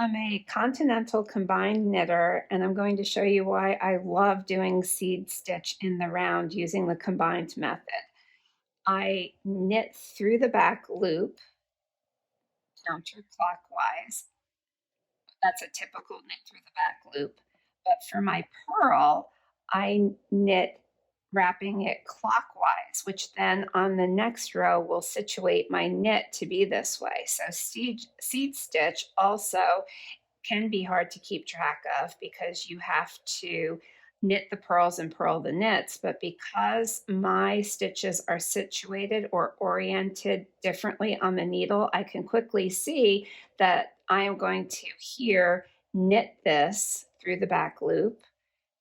I'm a continental combined knitter, and I'm going to show you why I love doing seed stitch in the round using the combined method. I knit through the back loop counterclockwise. That's a typical knit through the back loop. But for my purl, I knit wrapping it clockwise, which then on the next row will situate my knit to be this way. So seed stitch also can be hard to keep track of because you have to knit the purls and purl the knits, but because my stitches are situated or oriented differently on the needle, I can quickly see that I am going to here knit this through the back loop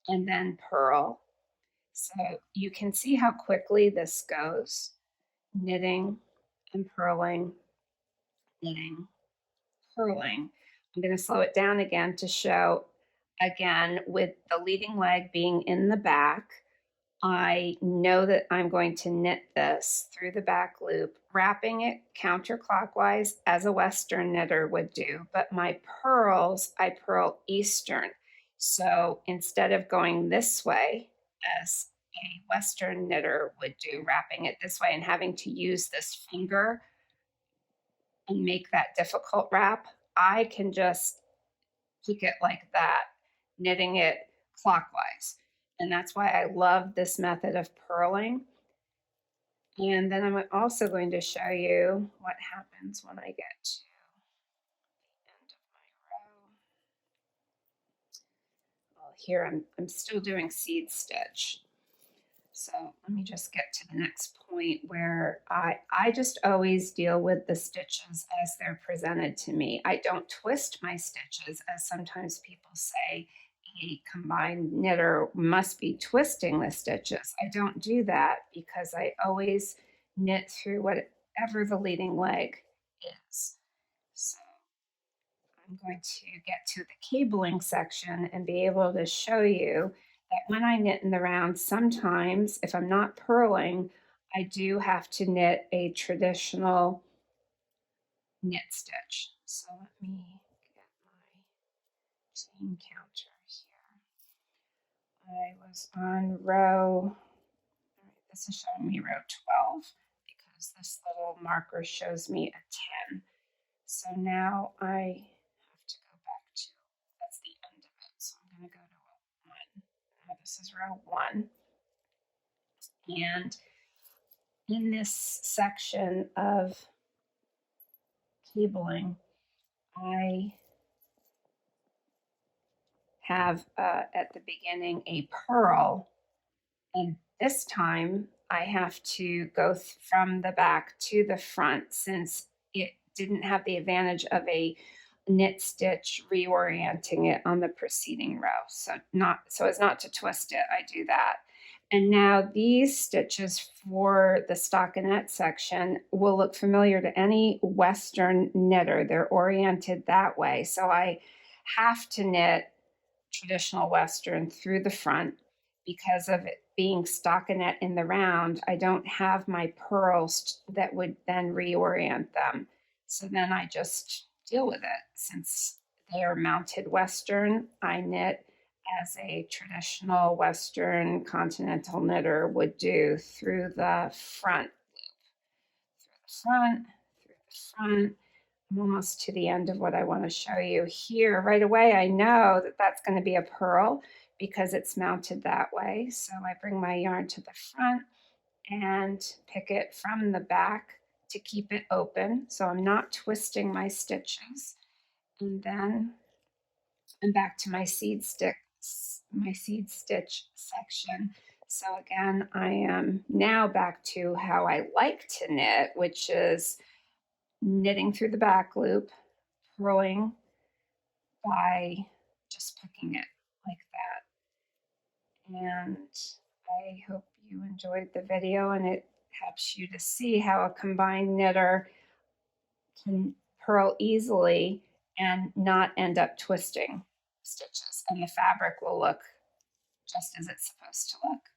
and then purl. So you can see how quickly this goes, knitting and purling, knitting, purling. I'm going to slow it down again to show again with the leading leg being in the back. I know that I'm going to knit this through the back loop, wrapping it counterclockwise as a Western knitter would do, but my purls, I purl Eastern. So instead of going this way as a Western knitter would do, wrapping it this way and having to use this finger and make that difficult wrap, I can just pick it like that, knitting it clockwise. And that's why I love this method of purling. And then I'm also going to show you what happens when I get to the end of my row. Well, here I'm still doing seed stitch. So let me just get to the next point where I just always deal with the stitches as they're presented to me. I don't twist my stitches, as sometimes people say a combined knitter must be twisting the stitches. I don't do that because I always knit through whatever the leading leg is. So I'm going to get to the cabling section and be able to show you that when I knit in the round, sometimes if I'm not purling, I do have to knit a traditional knit stitch. So let me get my chain counter here. I was on row, this is showing me row 12 because this little marker shows me a 10. So now I have to go back to, that's the end of it. So I'm going to go to 1. Now this is row 1. And in this section of cabling, I have at the beginning a purl, and this time I have to go from the back to the front since it didn't have the advantage of a knit stitch reorienting it on the preceding row. So as not to twist it, I do that. And now these stitches for the stockinette section will look familiar to any Western knitter. They're oriented that way. So I have to knit traditional Western through the front because of it being stockinette in the round. I don't have my purls that would then reorient them. So then I just deal with it. Since they are mounted Western, I knit as a traditional Western continental knitter would do through the front through the front. I'm almost to the end of what I want to show you here. Right away, I know that that's going to be a purl because it's mounted that way. So I bring my yarn to the front and pick it from the back to keep it open. So I'm not twisting my stitches. And then I'm back to my seed stitch section. So again, I am now back to how I like to knit, which is knitting through the back loop, purling by just picking it like that. And I hope you enjoyed the video and it helps you to see how a combined knitter can purl easily and not end up twisting stitches, and the fabric will look just as it's supposed to look.